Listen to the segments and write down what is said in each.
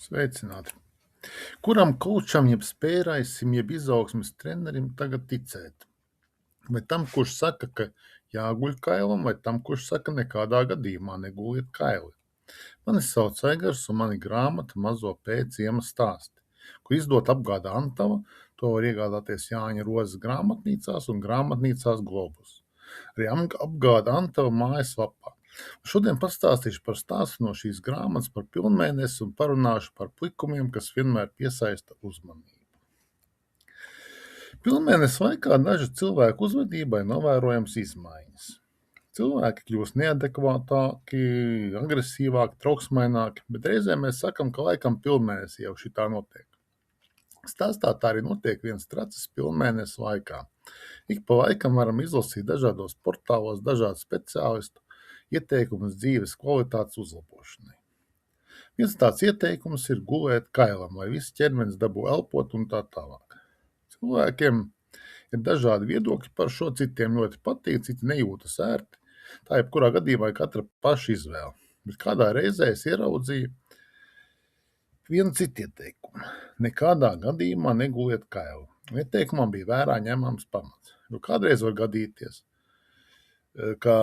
Sveicināti! Kuram koučam, jeb spēraisim, jeb izaugsmes trenerim tagad ticēt? Vai tam, kurš saka, ka jāguļ kailam, vai tam, kurš saka, nekādā gadījumā neguliet kaili? Mani sauc Aigars un mani grāmata Mazo P ciema stāsti, kur izdota apgāda Antava. To var iegādāties Jāņa Rozes grāmatnīcās un grāmatnīcās Globus. Arī apgāda Antava mājaslapā. Šodien pastāstīšu par stāstu no šīs grāmatas par pilnmēnesi un parunāšu par plikumiem, kas vienmēr piesaista uzmanību. Pilnmēnesi laikā dažu cilvēku uzvedībai novērojams izmaiņas. Cilvēki kļūst neadekvātāki, agresīvāki, trauksmaināki, bet reizēm mēs sakam, ka laikam pilnmēnesi jau šitā notiek. Stāstā tā arī notiek viens tracis pilnmēnesi laikā. Ik pa laikam varam izlasīt dažādos portālos dažādu speciālistu ieteikumus dzīves kvalitātes uzlabošanai. Viens tāds ieteikums ir gulēt kailam, lai viss ķermenis dabū elpot un tā tālāk. Cilvēkiem ir dažādi viedokļi par šo, citiem ļoti patīk, citi nejūtas ērti. Tā jebkurā gadījumā ir katra paša izvēle. Bet kādā reizē es ieraudzīju vienu citu ieteikumu. Nekādā gadījumā neguliet kailu. Ieteikumam bija vērā ņemams pamats, jo kādreiz var gadīties, ka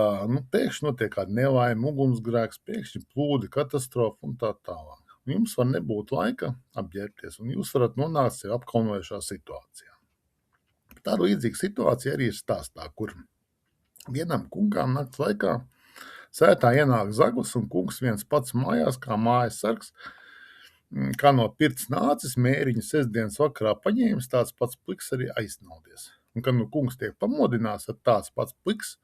pēkšņi notiek kāda nelaime, ugunsgrēks, pēkšņi plūdi, katastrofa un tā tālāk. Jums var nebūt laika apģērbties, un jūs varat nonākt sev apkaunojošā situācijā. Tāda līdzīga situācija arī ir stāstā, kur vienam kungām nakts laikā sētā ienāk zaglis, un kungs viens pats mājās, kā mājas sargs, kā no pirts nācis, mēriņu sestdienas vakarā paņēmis, tāds pats pliks arī aiznaudies. Un, kad kungs tiek pamodinās, tad tāds pats pliks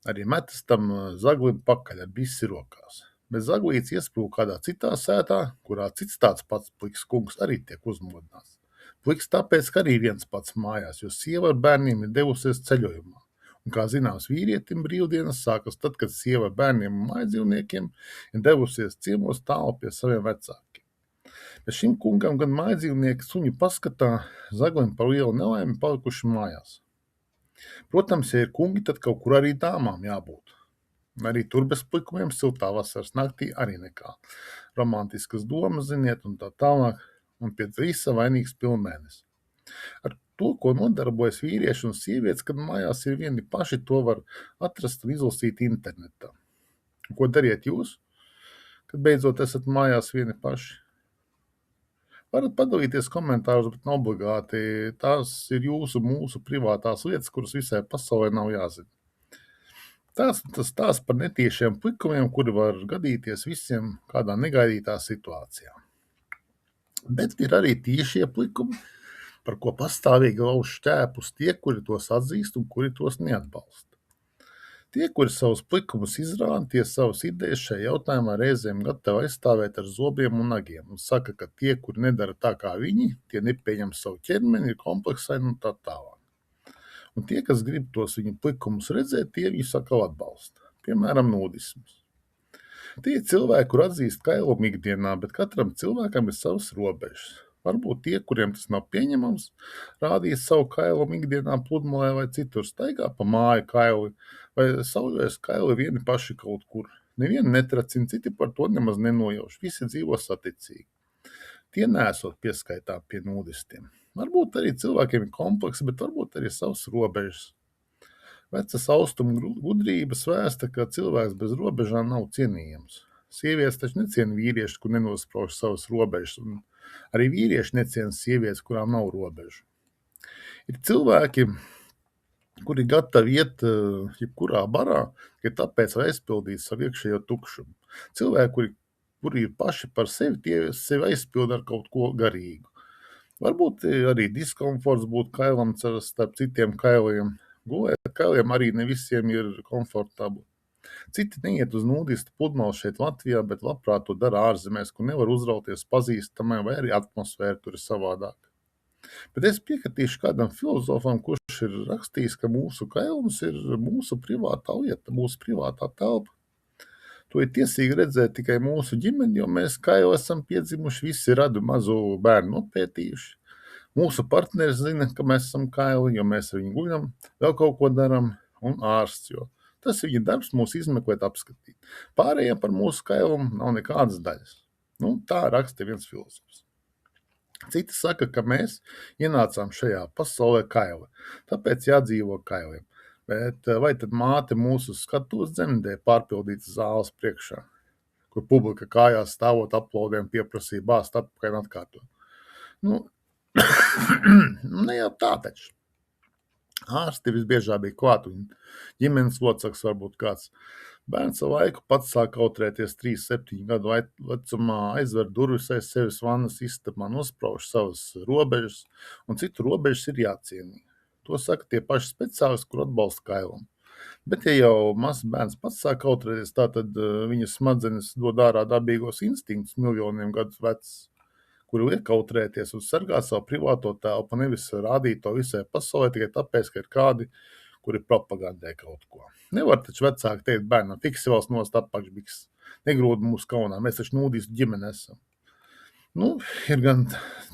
arī metas tam zaglim pakaļ ar bisi rokās. Bet zaglīts iesprūk kādā citā sētā, kurā cits tāds pats pliks kungs arī tiek uzmodināts. Pliks tāpēc, ka arī viens pats mājās, jo sieva ar bērniem ir devusies ceļojumā. Un, kā zināms, vīrietim brīvdienas sākas tad, kad sieva ar bērniem un mājdzīvniekiem ir devusies ciemos tālu pie saviem vecākiem. Bet šim kungam gan mājdzīvnieki suņu paskatā zaglim par lielu nelaimi palikuši mājās. Protams, ja ir kungi, tad kaut kur arī dāmām jābūt. Arī tur bez plikumiem siltā vasaras naktī arī nekā. Romantiskas domas, ziniet, un tā tālāk, un pie visa vainīgs pilnmēnesis. Ar to, ko nodarbojas vīrieši un sievietes, kad mājās ir vieni paši, to var atrast un izlasīt internetā. Ko dariet jūs, kad beidzot esat mājās vieni paši? Varat padalīties komentāros, bet nav obligāti. Tās ir mūsu privātās lietas, kuras visai pasaulē nav jāzina. Tas stāsts par netiešiem plikumiem, kuri var gadīties visiem kādā negaidītā situācijā. Bet ir arī tiešie plikumi, par ko pastāvīgi lauž šķēpus tie, kuri tos atzīst un kuri tos neatbalsta. Tie, kuri savus plikumus izrāda, tie savas idejas šajā jautājumā reizēm gatavi aizstāvēt ar zobiem un nagiem un saka, ka tie, kuri nedara tā kā viņi, tie nepieņem savu ķermeni, ir kompleksaini un tā tālāk. Un tie, kas grib tos viņu plikumus redzēt, tie viņu sakal atbalsta. Piemēram, nudisms. Tie ir cilvēki, kur atzīst kailumu ikdienā, bet katram cilvēkam ir savas robežas. Varbūt tie, kuriem tas nav pieņemams, rādīs savu kailumu ikdienā pludmalē vai citur staigā pa māju kaili vai sauļojas kaili vieni paši kaut kur. Nevienu netracina, citi par to nemaz nenojauš. Visi dzīvo saticīgi. Tie neesot pieskaitām pie nudistiem. Varbūt arī cilvēkiem ir kompleksi, bet varbūt arī savas robežas. Vecas austrumu gudrības vēsta, ka cilvēks bez robežām nav cienījams. Sievietes taču neciena vīrieši, kur nenosprauž savas robežas, un arī vīrieši neciena sievietes, kurām nav robežu. Ir cilvēki, kuri gatavi iet jebkurā barā, ka tāpēc, lai aizpildītu savu iekšējo tukšumu. Cilvēki, kuri ir paši par sevi, tie sevi aizpilda ar kaut ko garīgu. Varbūt arī diskomforts būt kailam starp citiem kailiem. Gulēt kailiem arī ne visiem ir komfortabli. Citi neiet uz nudistu pludmali šeit Latvijā, bet labprāt to dara ārzemēs, kur nevar uzrauties pazīstamai vai arī atmosfēra tur ir savādāk. Bet es piekritīšu kādam filozofam, kurš ir rakstījis, ka mūsu kailums ir mūsu privātā lieta, mūsu privātā telpa. To ir tiesīgi redzēt tikai mūsu ģimeni, jo mēs kailu esam piedzimuši, visi radu mazu bērnu nopētījuši. Mūsu partneris zina, ka mēs esam kaili, jo mēs ar viņu guļam, vēl kaut ko daram, un ārsts, jo tas ir viņa darbs mūs izmeklēt, apskatīt. Pārējiem par mūsu kailumu nav nekādas daļas. Nu, tā raksta viens filozofs. Citi saka, ka mēs ienācām šajā pasaulē kaili, tāpēc jādzīvo kailiem. Bet vai tad māte mūsu skatos dzemdē pārpildītas zāles priekšā, kur publika kājās stāvot aplaudēm pieprasīja bāzt atpakaļ un atkārtot? Nu, ne jau tā taču. Ārsti visbiežāk bija klāt, un ģimenes loceklis varbūt kāds. Bērns ar laiku pats sāk kautrēties 3-7 gadu vecumā, aizver durvis aiz sevis vannas istabā, nosprauž savas robežas, un citu robežas ir jācienī. To saka tie paši speciālisti, kur atbalsta kailumu. Bet ja jau mazs bērns pats sāk kautrēties, tātad viņa smadzenes dod ārā dabīgos instinktus miljoniem gadus vecs, kuru liek kautrēties un sargāt savu privāto telpu, nevis rādīt to visai pasaulē tikai tāpēc, ka ir kādi, kuri propagandē kaut ko. Nevar taču vecāki teikt bērnam, fiksi valsts nost apakšbiks, negrūd mūsu kaunā, mēs taču nūdīstu ģimeni esam. Nu, ir gan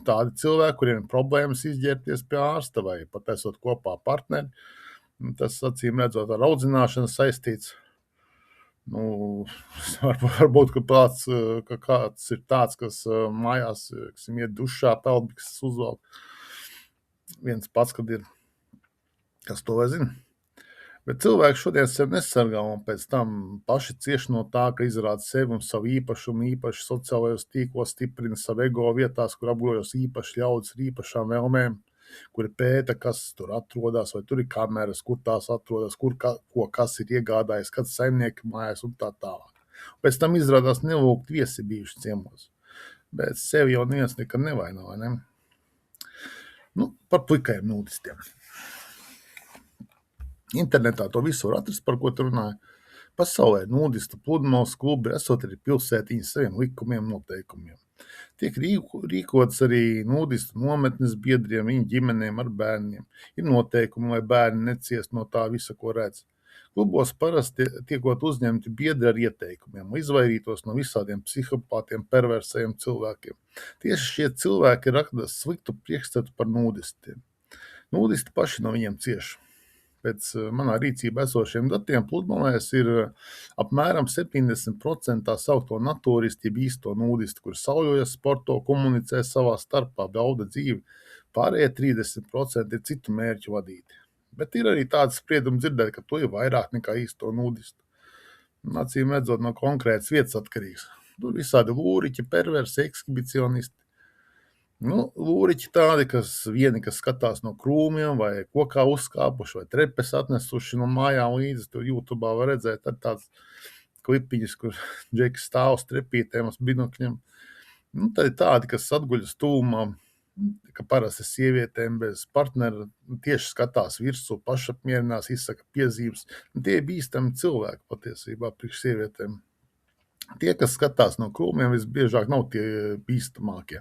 tādi cilvēki, kuriem ir problēmas izģērbties pie ārsta vai pat esot kopā partneri. Tas, acīm redzot, ar audzināšanu saistīts. Nu, varbūt, ka kāds ir tāds, kas mājās iet dušā, peldbikses uzvelk. Viens pats, kad ir, kas to vai zina. Bet cilvēki šodien sevi nesargā un pēc tam paši cieš no tā, ka izrāda sevi un savu īpašumu, īpaši sociālajos tīklos stiprina savu ego vietās, kur apgrožas īpaši ļaudis ar īpašām vēlmēm, kuri pēta, kas tur atrodas, vai tur ir kameras, kur tās atrodas, ko kas ir iegādājis, kad saimnieki mājās un tā tālāk. Pēc tam izrādās nelūgt viesi bijuši ciemos. Bet sevi jau neviens nekad nevaino, vai ne? Nu, par plikajiem nūdistiem. Internetā to visu var atrast, par ko tu runāji. Pasaulē nūdistu pludmales klubi esot arī pilsētiņas saviem likumiem, noteikumiem. Tiek rīkots arī nūdistu nometnes biedriem, viņu ģimenēm ar bērniem. Ir noteikumi, lai bērni neciest no tā visa, ko redz. Klubos parasti tiekot uzņemti biedri ar ieteikumiem, lai izvairītos no visādiem psihopātiem, perversajiem cilvēkiem. Tieši šie cilvēki rada sliktu priekšstatu par nūdistiem. Nūdisti paši no viņiem cieši. Pēc manā rīcībā esošiem datiem pludmalēs ir apmēram 70% tā saukto natūristi, jeb īsto nūdisti, kur saujojas, sporto, komunicē savā starpā, bauda dzīvi. Pārējie 30% ir citu mērķu vadīti. Bet ir arī tāds spriedums dzirdēt, ka to ir vairāk nekā īsto nūdistu. Acīm redzot, no konkrētas vietas atkarīgs. Tur visādi lūriķi, perversi, ekshibicionisti. Nu, lūriķi tādi, vieni, kas skatās no krūmiem vai kokā uzkāpuši vai trepes atnesuši no mājām līdzi, tur YouTube'ā var redzēt tāds klipiņas, kur Džeks stāv uz trepītēm uz binokļiem. Nu, tad ir tādi, kas atguļas tūmā, ka parasti sievietēm bez partnera tieši skatās virsū, pašapmierinās, izsaka piezīmes. Tie ir bīstami cilvēki patiesībā priekš sievietēm. Tie, kas skatās no krūmiem, visbiežāk nav tie bīstamākie.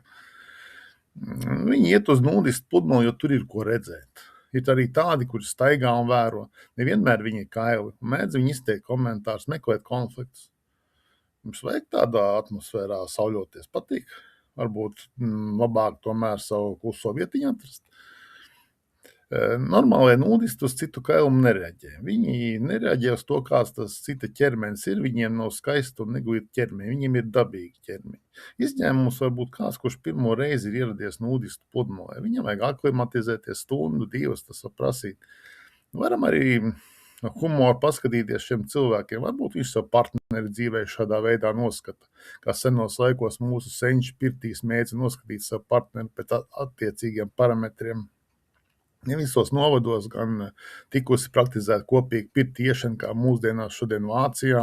Viņi iet uz nūdistu pludmali, jo tur ir ko redzēt. Ir arī tādi, kuri staigā un vēro. Nevienmēr viņi ir kaili. Mēdz viņi izteikt komentārus, meklēt konfliktus. Jums vajag tādā atmosfērā sauļoties patīk. Varbūt labāk tomēr savu kluso vietiņu atrast. Normālie nūdisti uz citu kailumu nereaģē. Viņi nereaģē uz to, kāds tas cita ķermenis ir. Viņiem nav skaisti un neglīti ķermeņi. Viņiem ir dabīgi ķermeņi. Izņēmums var būt kāds, kurš pirmo reizi ir ieradies nūdistu pludmalē. Viņam vajag aklimatizēties stundu, 2, tas var prasīt. Varam arī humoru paskatīties šiem cilvēkiem. Varbūt viņš savu partneri dzīvē šādā veidā noskata. Kā senos laikos mūsu senči pirtīs mēģina noskatīt savu partneri pēc attiecīgiem parametriem. Ne visos novados gan tikusi praktizēta kopīga pirtiešana, kā mūsdienās šodien Vācijā,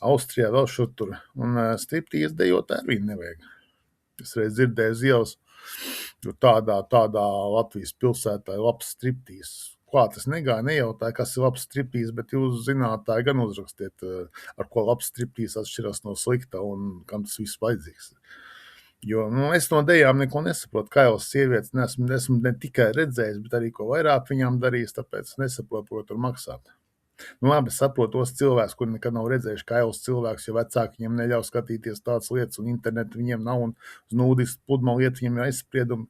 Austrijā, vēl šur tur. Un striptīzi dejot arī nevajag. Es reiz dzirdēju uz ielas, jo tādā Latvijas pilsētā ir labs striptīzs. Klāt es negāju, nejautāju, kas ir labs striptīzs, bet jūs zinātāji gan uzrakstiet, ar ko labs striptīzs atšķiras no slikta un kam tas viss vajadzīgs. Jo es no dejām neko nesaprotu. Kailas sievietes esmu ne tikai redzējis, bet arī ko vairāk viņām darījis, tāpēc nesaprotu, ko tur maksāt. Labi, saprotu tos cilvēkus, kuri nekad nav redzējuši kailas cilvēkus, jo vecāki viņiem neļauj skatīties tādas lietas, un internetu viņiem nav, un uz nūdistu pludmalu iet viņiem ir aizspriedumi.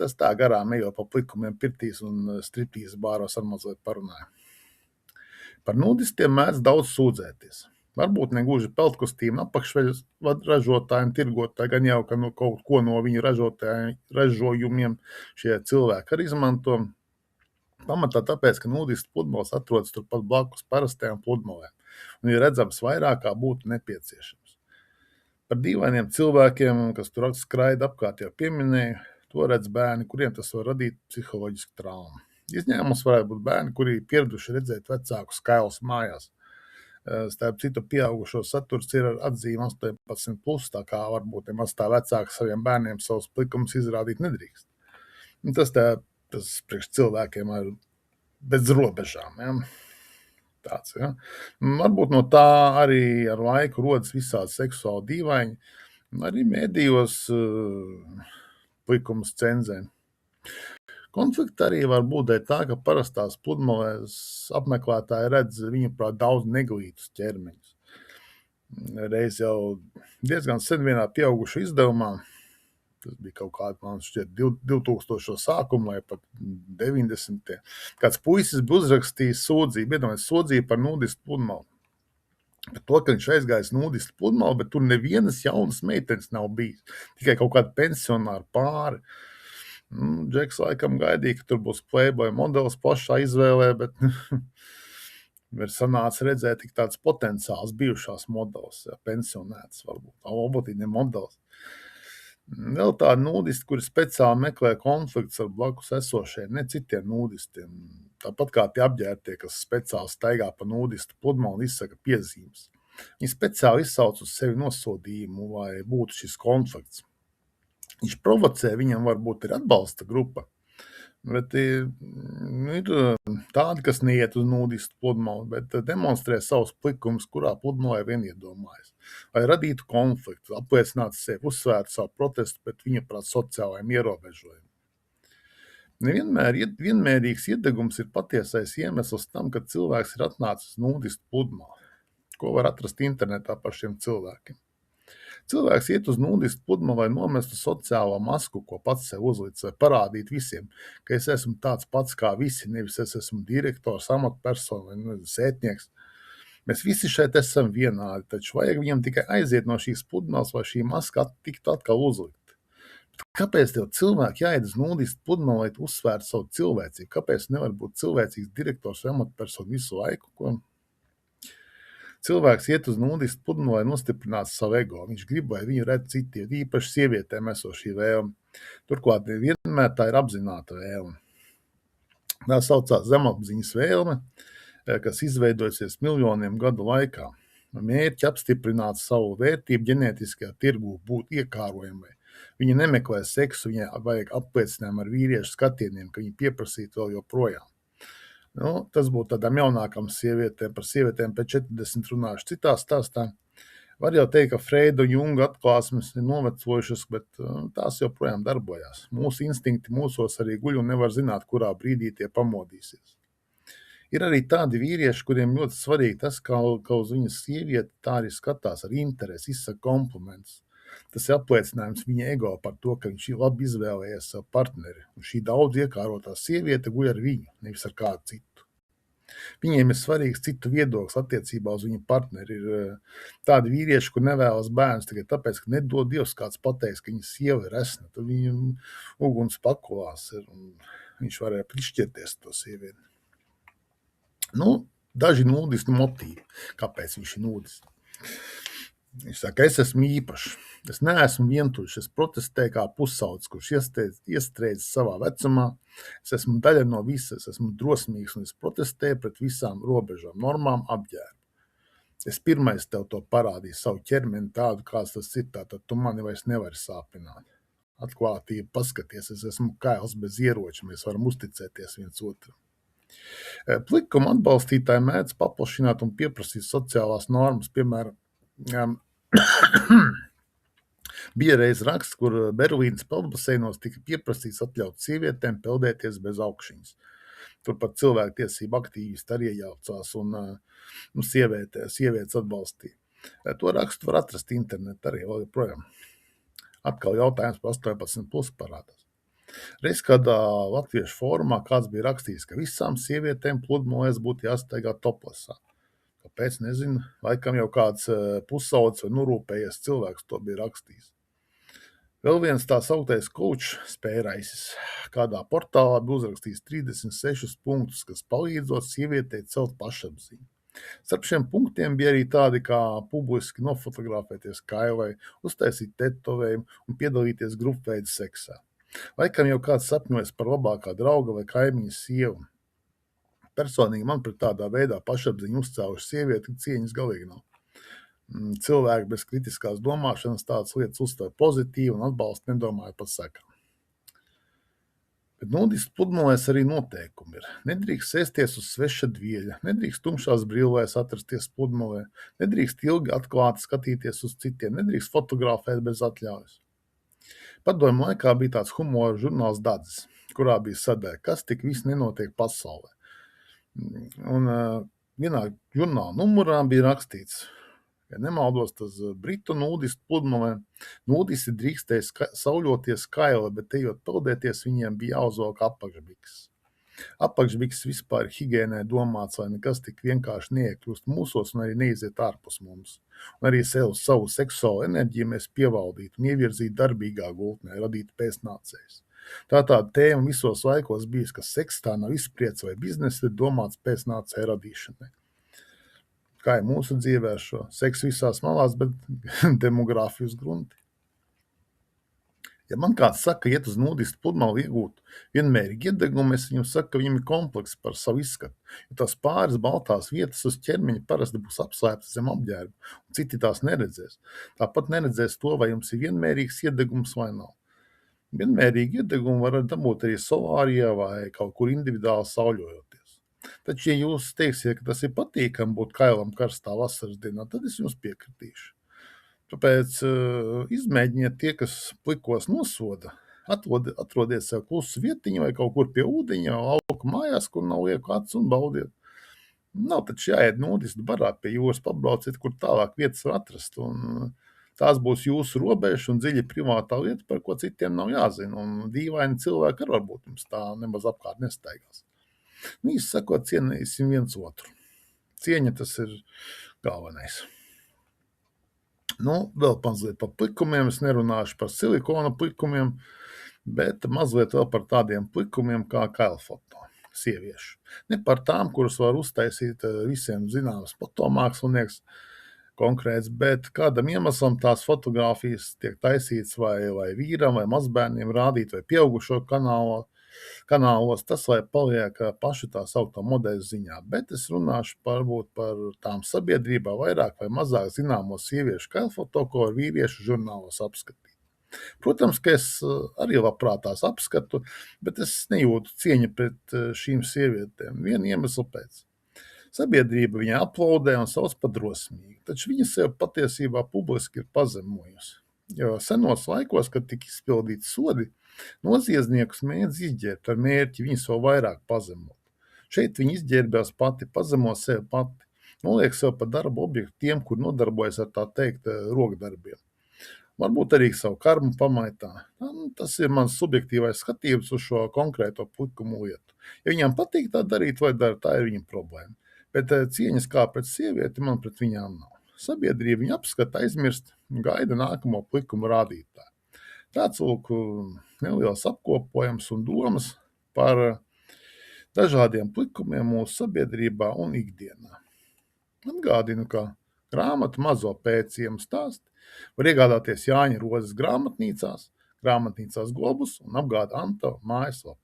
Tas tā garām ejot pa plikumiem pirtīs un striptīzes bāros ar mazliet parunāju. Par nūdistiem mēdz daudz sūdzēties. Varbūt ne gluži peltkostīmu apakšveļas ražotāji un tirgotāji, gan jau, ka kaut ko no viņu ražojumiem šie cilvēki arī izmanto. Pamatā tāpēc, ka nudistu pludmales atrodas turpat blakus parastajām pludmalēm un ir redzams vairāk, kā būtu nepieciešams. Par dīvainiem cilvēkiem, kas tur skraida apkārt, jau pieminēju, to redz bērni, kuriem tas var radīt psiholoģisku traumu. Izņēmums varētu būt bērni, kuri ir pieraduši redzēt vecākus kailus mājās. Starp citu, pieaugušo saturs ir ar atzīmi 18+, tā kā varbūt nemaz tā vecāki saviem bērniem savus plikumus izrādīt nedrīkst. Un tas priekš cilvēkiem ir bez robežām. Ja? Tāds, ja? Varbūt no tā arī ar laiku rodas visādi seksuāli dīvaini, un arī medijos plikumus cenzē. Konflikti arī var būt dēļ tā, ka parastās pludmalēs apmeklētāji redz viņuprāt daudz neglītus ķermeņus. Reiz jau diezgan sen vienā pieaugušu izdevumā, tas bija kaut kāda, man šķiet, 2000 sākuma vai pat 90. Kāds puisis bija uzrakstījis sūdzību, iedomājies sūdzību par nudistu pludmali. Bet to, ka viņš aizgājis nudistu pludmali, bet tur nevienas jaunas meitenes nav bijis. Tikai kaut kāda pensionāra pāri. Džeks laikam gaidīja, ka tur būs Playboy modelis plašā izvēlē, bet ir sanāca redzēt tik tāds potenciāls bijušās modelis, ja, pensionētas varbūt ne modelis. Vēl tādi nudisti, kuri speciāli meklē konflikts ar blakus esošiem, ne citiem nudistiem. Tāpat kā tie apģērbtie, kas speciāli staigā pa nudistu pludmali un izsaka piezīmes. Viņi speciāli izsauc uz sevi nosodījumu, lai būtu šis konflikts. Viņš provocē, viņam varbūt ir atbalsta grupa, bet ir tādi, kas neiet uz nudistu pludmali, bet demonstrē savus plikumus, kurā pludmalē vien iedomājas. Lai radītu konfliktu, apliecinātu sevi, uzsvērtu savu protestu pret viņaprāt sociālajiem ierobežojumiem. Vienmērīgs iedegums ir patiesais iemesls tam, ka cilvēks ir atnācis uz nudistu pludmali, ko var atrast internetā par šiem cilvēkiem. Cilvēks iet uz nudistu pludmali, lai nomestu sociālo masku, ko pats sev uzlicis, lai parādītu visiem, ka es esmu tāds pats kā visi, nevis es esmu direktors, amatpersona vai sētnieks. Mēs visi šeit esam vienādi, taču vajag viņam tikai aiziet no šīs pludmales, vai šī maska tiktu atkal uzlikt. Kāpēc tev cilvēki jāiet uz nudistu pludmali, lai uzsvērtu savu cilvēcību? Kāpēc nevar būt cilvēcīgs direktors vai amatpersona visu laiku? Ko? Cilvēks iet uz nudistu pludmali, lai nostiprinātu savu ego. Viņš grib, lai viņu redz citi, īpaši sievietēm esot šī vēlme. Turklāt vienmēr tā ir apzināta vēlme. Tā saucās zemapziņas vēlme, kas izveidojusies miljoniem gadu laikā. Mērķi apstiprināt savu vērtību ģenētiskajā tirgū, būt iekārojamai. Viņa nemeklē seksu, viņai vajag apliecinājumu ar vīriešu skatieniem, ka viņa pieprasītu vēl joprojām. Tas būtu tādām jaunākām sievietēm, par sievietēm pēc 40 runājuši citā stāstā. Var jau teikt, ka Freida un Junga atklāsmes ir novecojušas, bet tās joprojām darbojās. Mūsu instinkti mūsos arī guļ un nevar zināt, kurā brīdī tie pamodīsies. Ir arī tādi vīrieši, kuriem ļoti svarīgi tas, ka uz viņas sievieti tā arī skatās ar interesi, izsaka komplimentus. Tas ir apliecinājums viņa ego par to, ka viņš ir labi izvēlējies savu partneri. Un šī daudz iekārotā sieviete guļ ar viņu, nevis ar kādu citu. Viņiem ir svarīgs citu viedoklis attiecībā uz viņu partneri. Ir tādi vīrieši, kur nevēlas bērnus tikai tāpēc, ka nedod Dievs kāds pateiks, ka viņa sieva ir esna. Tad viņam uguns pakulās ir un viņš varēja prišķirties to sievieti. Daži nudistu motīvi, kāpēc viņš ir nudists. Viņš saka, es esmu īpašs, es neesmu vientuļš, es protestēju kā pusaudzis, kurš iestrēdzis savā vecumā, es esmu daļa no visas, es esmu drosmīgs un es protestēju pret visām robežām, normām, apģērbu. Es pirmais tev to parādīju, savu ķermeni tādu, kāds tas ir, tātad tu mani vairs nevari sāpināt. Atklātība, paskaties, es esmu kails bez ieroča, mēs varam uzticēties viens otram. Plikuma atbalstītāji mēdz paplašināt un pieprasīt sociālās normas, piemēram, bija reiz raksts, kur Berlīnas peldbaseinos tika pieprasīts atļaut sievietēm peldēties bez augšņas. Turpat cilvēktiesība aktīvisti arī iejaucās un sievietes atbalstīja. To rakstu var atrast internetā arī vēl joprojām. Atkal jautājums par 18+ parādās. Reiz kādā latviešu fórumā kāds bija rakstījis, ka visām sievietēm pludmalēs būtu jāstaigā toplesā. Kāpēc, nezinu, laikam jau kāds pusaudzis vai norūpējies cilvēks to bija rakstījis. Vēl viens tā sauktais coach spēraisis kādā portālā bija uzrakstījis 36 punktus, kas palīdzot sievietei celt pašapziņu. Starp šiem punktiem bija arī tādi kā publiski nofotografēties kailai, uztaisīt tetovējumu un piedalīties grupveida seksā. Laikam jau kāds sapņojas par labākā drauga vai kaimiņa sievu. Personīgi man pret tādā veidā pašapziņu uzcēluši sievieti cieņas galīgi nav. Cilvēki bez kritiskās domāšanas tādas lietas uztver pozitīvi un atbalsta nedomājot par sekām. Bet nudistu pludmalēs arī noteikumi ir. Nedrīkst sēsties uz sveša dvieļa, nedrīkst tumšās brillēs atrasties pludmalē, nedrīkst ilgi atklāti skatīties uz citiem, nedrīkst fotografēt bez atļaujas. Padomju laikā bija tāds humora žurnāls Dadzis, kurā bija sadaļa, kas tik viss nenotiek pasaulē. Un vienā žurnāla numurā bija rakstīts, ja nemaldos, tas britu nudistu pludmalē, nudisti drīkstēja sauļoties kaila, bet ejot peldēties, viņiem bija jāuzvelk apakšbikses. Apakšbikses vispār higiēnai domāts, lai nekas tik vienkārši neiekļūst mūsos un arī neiziet ārpus mums. Un arī savu seksuālu enerģiju mēs pievaldītu un ievirzītu darbīgā gultnē, radītu pēcnācējus. Tā tāda tēma visos laikos bijis, ka seks tā nav izspriedze vai biznesa ir domāts pēcnācēju radīšanai. Kā ir mūsu dzīvē ar šo seks visās malās, bet demogrāfiju uz grunti. Ja man kāds saka, iet uz nudistu pludmali iegūt vienmērīgi iedegumu, es viņam saku, ka viņam ir komplekss par savu izskatu, jo tās pāris baltās vietas uz ķermeņa parasti būs apslēptas zem apģērba, un citi tās neredzēs. Tāpat neredzēs to, vai jums ir vienmērīgs iedegums vai nav. Vienmērīgi iedegumu var dabūt arī solārijā vai kaut kur individuāli sauļojoties. Taču, ja jūs teiksiet, ka tas ir patīkami būt kailam karstā vasaras dienā, tad es jums piekritīšu. Tāpēc izmēģiniet tie, kas plikos nosoda, atrodiet sev klusu vietiņu vai kaut kur pie ūdeņa, lauku mājās, kur nav lieku acis un baudiet. Nav taču jāiet nudistu barā pie jūras, pabrauciet, kur tālāk vietas var atrast, un tās būs jūsu robežas un dziļi privātā lieta, par ko citiem nav jāzina, un dīvaini cilvēki arī varbūt jums tā nemaz apkārt nestaigās. Īsti sakot, cienīsim viens otru. Cieņa tas ir galvenais. Vēl mazliet par plikumiem, es nerunāšu par silikona plikumiem, bet mazliet vēl par tādiem plikumiem kā kailfoto sieviešu. Ne par tām, kuras var uztaisīt visiem zināmas fotomākslinieks konkrēts, bet kādam iemeslam tās fotogrāfijas tiek taisīts vai vīram vai mazbērniem rādīt vai pieaugušo kanālos, tas lai paliek pašu tā sauktā modeļu ziņā, bet es runāšu varbūt par tām sabiedrībā vairāk vai mazāk zināmo sieviešu kailfoto, ko var vīriešu žurnālos apskatīt. Protams, ka es arī labprāt tās apskatu, bet es nejūtu cieņu pret šīm sievietēm viena iemesla pēc. Sabiedrība viņai aplaudē un sauc par drosmīgu, taču viņa sev patiesībā publiski ir pazemojusi. Jo senos laikos, kad tika izpildīti sodi, noziedzniekus mēdz izģērbt ar mērķi viņus vēl vairāk pazemot. Šeit viņi izģērbjās pati, pazemo sevi pati, noliek sev par darba objektu tiem, kur nodarbojas ar tā teikt rokdarbiem. Varbūt arī savu karmu pamaitā. Tas ir mans subjektīvais skatījums uz šo konkrēto plikumu lietu. Ja viņām patīk tā darīt vai dara, tā ir viņa problēma. Bet cieņas kā pret sievieti man pret viņām nav. Sabiedrība viņa apskata, aizmirst un gaida nākamo plikumu rādītāju. Tāds lūk neliels apkopojums un domas par dažādiem plikumiem mūsu sabiedrībā un ikdienā. Atgādinu, ka grāmatu Mazo pēciemu stāsti var iegādāties Jāņa Rozes grāmatnīcās Globus un apgāda Anto mājaslapā.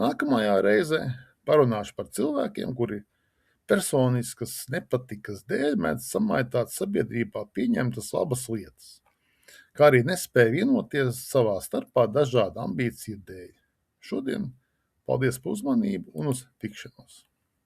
Nākamajā reizē parunāšu par cilvēkiem, kuri personiskas nepatikas dēļ mēdz samaitāt sabiedrībā pieņemtas labas lietas, kā arī nespēja vienoties savā starpā dažādu ambīciju dēļ. Šodien paldies par uzmanību un uz tikšanos!